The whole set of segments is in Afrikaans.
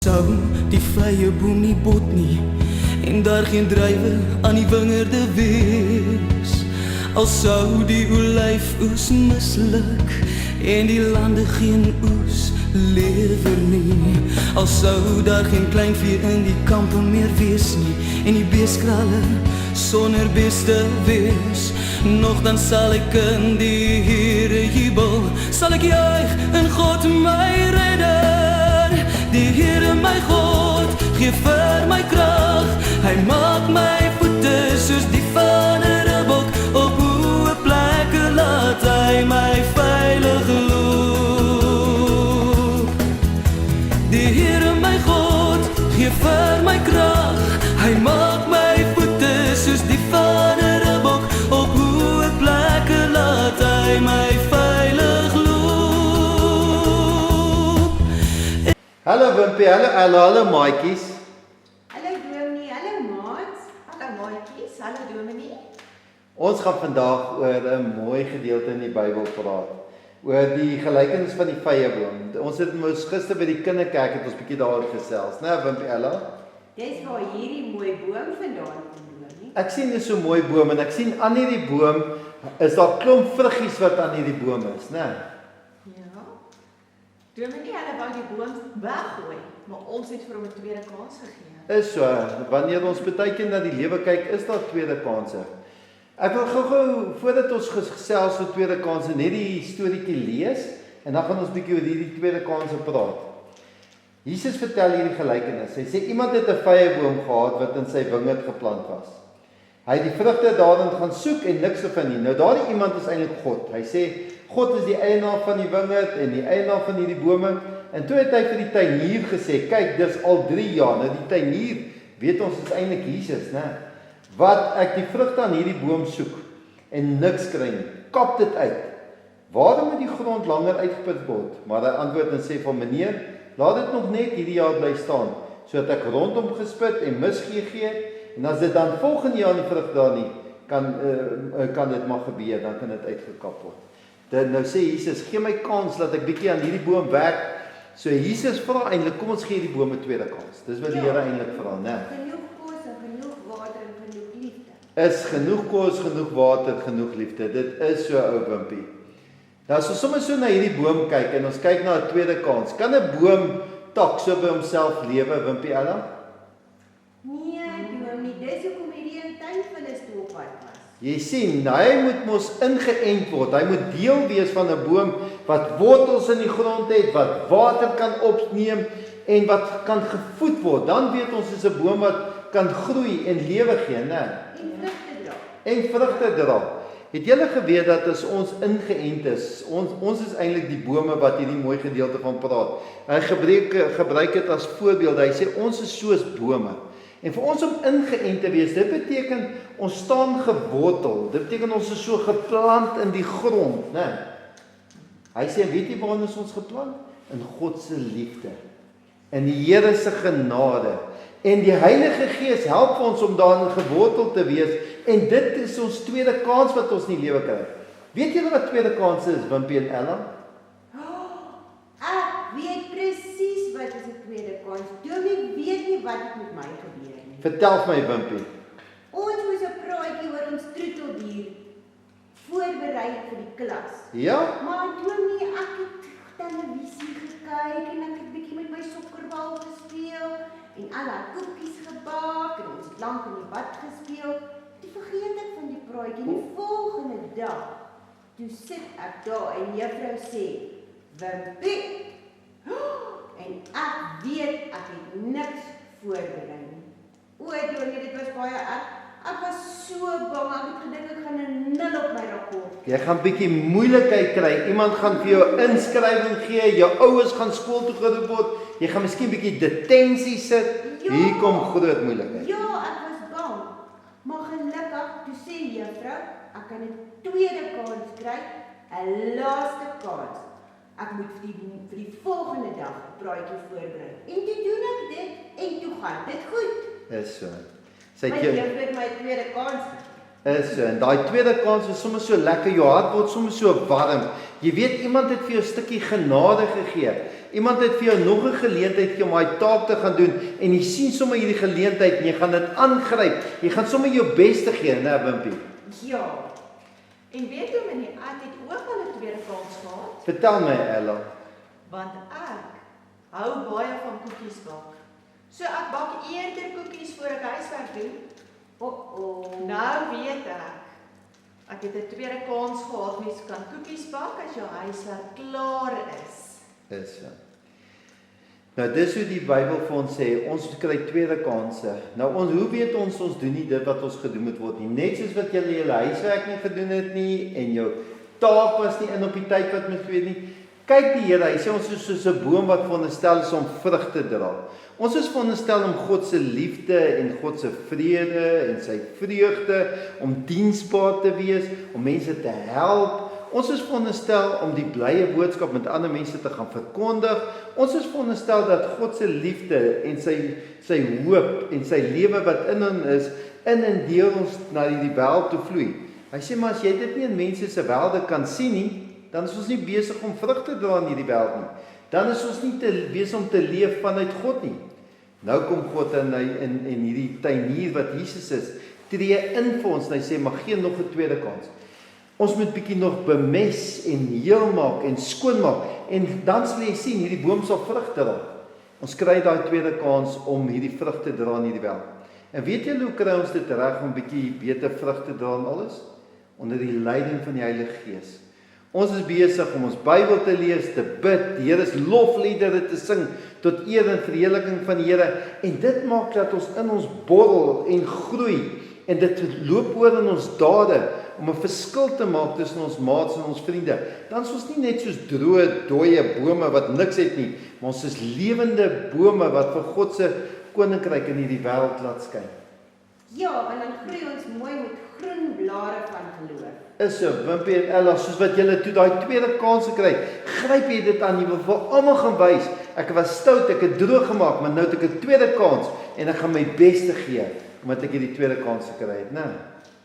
Sou die vrye boom nie bot nie en daar geen druiwe aan die wingerde wees. Al sou die olyfoes misluk en die lande geen oes lewer nie. Al sou daar geen kleinvee in die kampe meer wees nie en die beeskralle sonder beste wees. Nog dan sal ek in die Here jubel, sal ek juig in God my redder. Die Here my God gee vir my krag, hy maak my voete soos die van 'n ribbok, op hoë plekke laat hy my veilig loop. Die Here my God gee vir my krag, hy maak my voete soos die van 'n ribbok, op hoë plekke laat hy my veilig loop. Hallo Wimpie, hallo maatjies. Hallo Dominee, hallo maats, hallo maatjies, hallo Dominee. Ons gaan vandag oor 'n mooi gedeelte in die Bybel praat. Oor die gelykenis van die vyeboom. Ons het mos gister by die kinderkerk het ons bietjie daaroor gesels, né Wimpie Ella? Dis waar hierdie mooi boom vandaan kom, Dominee. Ek sien dis so mooi boom en ek sien aan hierdie boom is daar klomp vruggies wat aan hierdie boom is, né? Ja. Dominee, hulle wou die boom weggooi, maar ons het vir hom 'n tweede kans gegee. Is so, wanneer ons baie keer na die lewe kyk, is daar tweede kansse. Ek wil gou-gou voordat ons gesels oor tweede kansse net die storieetjie lees en dan gaan ons bietjie oor hierdie tweede kansse praat. Jesus vertel hierdie gelykenis. Hy sê iemand het 'n vyeboom gehad wat in sy wingerd geplant was. Hy het die vrugte daarin gaan soek en niks gevind nie. Nou daardie iemand is eintlik God. Hy sê God is die eienaar van die wingerd en die eienaar van hierdie bome. En toe het hy vir die tuinier gesê, kyk, dis al 3 jaar. Nou die tuinier, weet ons is eintlik Jesus, né? Wat ek die vrugte aan hierdie boom soek en niks kry nie. Kap dit uit. Waarom moet die grond langer uitgeput word? Maar hy antwoord en sê van meneer, laat dit nog net hierdie jaar bly staan, sodat ek rondom gespit en mis gee. En as dit dan volgende jaar nie vrug daar nie, kan dit maar gebeur, dan kan dit uitgekap word. Nou sê Jesus, gee my kans dat ek bietjie aan hierdie boom werk. So Jesus vra eintlik, kom ons gee die boom 'n tweede kans. Dis wat die Here eintlik vra, né? Genoeg kos en genoeg water en genoeg liefde. Is genoeg kos, genoeg water, genoeg liefde. Dit is so ou Wimpie. Nou as ons sommer so na hierdie boom kyk en ons kyk na 'n tweede kans, kan 'n boom tak so by homself lewe, Wimpie Ella? Nee, Dominee, dis hoekom hierdie een tuinvullis toe op pad was. Jy sien, hy moet mos ingeënt word. Hy moet deel wees van 'n boom wat wortels in die grond het, wat water kan opneem en wat kan gevoed word. Dan weet ons is 'n boom wat kan groei en lewe gee, né? En vrugte dra. En vrugte dra. Het julle geweet dat as ons ingeënt is, ons is eintlik die bome wat hierdie mooi gedeelte van praat. Hy gebruik dit as voorbeeld. Hy sê ons is soos bome. En vir ons om ingeënt te wees, dit beteken ons staan gewortel. Dit beteken ons is so geplant in die grond, né? Hy sê, weet jy waarin is ons geplant? In God se liefde. In die Here se genade. En die Heilige Gees help ons om daarin gewortel te wees. En dit is ons tweede kans wat ons in die lewe kry. Weet julle wat tweede kans is, Wimpie en Ella? Ek weet presies wat is 'n tweede kans. Dominee weet nie wat het met my gebeur nie. Vertel vir my, Wimpie. Ons moes 'n praatjie oor ons troeteldier voorberei vir die klas. Ja? Maar Dominee, ek het televisie gekyk en ek het bietjie met my sokkerbal gespeel en al daai koekies gebak en ons het lank in die bad gespeel. Toe vergeet ek van die praatjie. Die volgende dag, toe sit ek daar en juffrou sê, Wimpie, en ek weet ek het niks voorberei nie. O, Dominee, dit was baie erg. Ek was so bang, ek het gedink ek gaan 'n 0 op my rapport. Jy gaan bietjie moeilikheid kry. Iemand gaan vir jou inskrywing gee, jou ouers gaan skool toe geroep word. Jy gaan miskien bietjie detensie sit. Ja. Hier kom groot moeilikheid. Ja, ek was bang. Maar gelukkig, toe sê juffrou, ek kan 'n tweede kans kry, 'n laaste kans. Ek moet vir die volgende dag 'n praatjie voorberei. En toe doen ek dit en toe gaan dit goed. Is so. Sy Maar het juffrou my tweede kans. is so. En daai tweede kans is sommer so lekker. Jou hart word sommer so warm. Jy weet, iemand het vir jou 'n stukkie genade gegee. Iemand het vir jou nog 'n geleentheid gegee om daai taak te gaan doen en jy sien sommer hierdie geleentheid en jy gaan dit aangryp. Jy gaan sommer jou bes te gee, né, Wimpie? Ja. En weet jy meneer, ek het ook al 'n tweede kans gehad, Vertel my, Ella. want ek hou baie van koekies bak. So ek bak eerder koekies voor ek huiswerk doen. Nou weet ek. Ek het 'n tweede kans gehad, mens kan koekies bak as jou huiswerk klaar is. Is ja. Nou dis hoe die Bybel vir ons sê, ons kry tweede kansse. Nou hoe weet ons doen nie dit wat ons gedoen moet word nie. Net soos wat jy julle huiswerk nie gedoen het nie en jou taak was nie in op die tyd wat mens weet nie. Kyk die Here, hy sê ons is soos 'n boom wat veronderstel is om vrug te dra. Ons is veronderstel om God se liefde en God se vrede en sy vreugde, om diensbaar te wees, om mense te help. Ons is veronderstel om die blye boodskap met ander mense te gaan verkondig. Ons is veronderstel dat God se liefde en sy hoop en sy lewe wat in hom is, in en deur ons na die wêreld toe vloei. Hy sê maar as jy dit nie in mense se wêrelde kan sien nie, dan is ons nie besig om vrug te dra in hierdie wêreld nie. Dan is ons nie besig om te leef vanuit God nie. Nou kom God in hierdie tuinier wat Jesus is, tree in vir ons en hy sê maar gee nog 'n tweede kans. Ons moet bietjie nog bemes en heel maak en skoon maak en dan sal jy sien hierdie boom sal vrug dra. Ons kry daai tweede kans om hierdie vrug te dra in hierdie wêreld. En weet julle hoe kry ons dit reg om bietjie beter vrug te dra in alles? Onder die leiding van die Heilige Gees. Ons is besig om ons Bybel te lees, te bid, die Here se lofliedere te sing tot eer en verheerliking van die Here en dit maak dat ons in ons borrel en groei en dit loop oor in ons dade om 'n verskil te maak tussen ons maats en ons vriende. Dan is ons nie net soos droë, dooie bome wat niks het nie, maar ons is lewende bome wat vir God se koninkryk in hierdie wêreld laat skyn. Ja, en dan groei ons mooi met groen blare van geloof. Is so, Wimpie en Ella, soos wat julle toe daai tweede kans gekry, gryp jy dit aan, jy wil vir almal gaan wys. Ek was stout, ek het droog gemaak, maar nou het ek 'n tweede kans en ek gaan my bes te gee omdat ek hierdie tweede kans gekry het, né?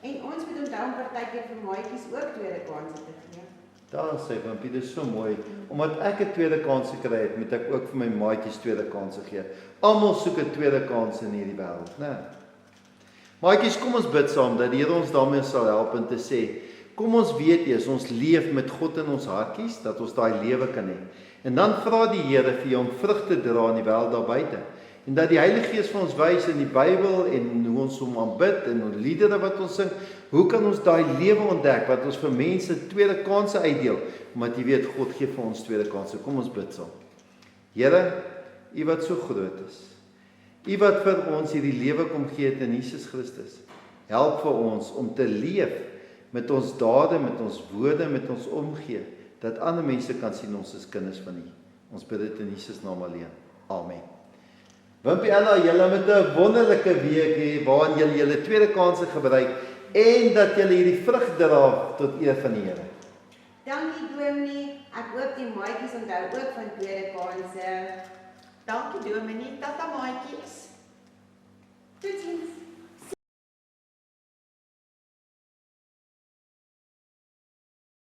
En ons moet onthou om partykeer vir maatjies ook tweede kansse te gee. Daar sê Wimpie, dit is so mooi. Omdat ek 'n tweede kans gekry het, moet ek ook vir my maatjies tweede kansse gee. Almal soek 'n tweede kans in hierdie wêreld, né? Maatjies, kom ons bid saam dat die Here ons daarmee sal help en te sê, kom ons weet eers, ons leef met God in ons hartjies, dat ons daai lewe kan hê. En dan vra die Here vir jou om vrug te dra in die wêreld daar buite. En dat die Heilige Gees vir ons wys in die Bybel en hoe ons hom aanbid en hoe liedere wat ons sing, hoe kan ons daai lewe ontdek wat ons vir mense tweede kansse uitdeel, omdat jy weet God gee vir ons tweede kansse. Kom ons bid saam. Here, U wat so groot is. U wat vir ons hierdie lewe kom gee het in Jesus Christus. Help vir ons om te leef met ons dade, met ons woorde, met ons omgee, dat ander mense kan sien ons is kinders van U. Ons bid dit in Jesus naam alleen. Amen. Wimpie Ella, julle met 'n wonderlike week hê waarin julle julle tweede kansse gebruik en dat julle hierdie vrug dra tot eer van die Here. Dankie Dominee, ek hoop die maatjies onthou ook van tweede kansse. Dankie Dominee, tata maatjies. Totsiens.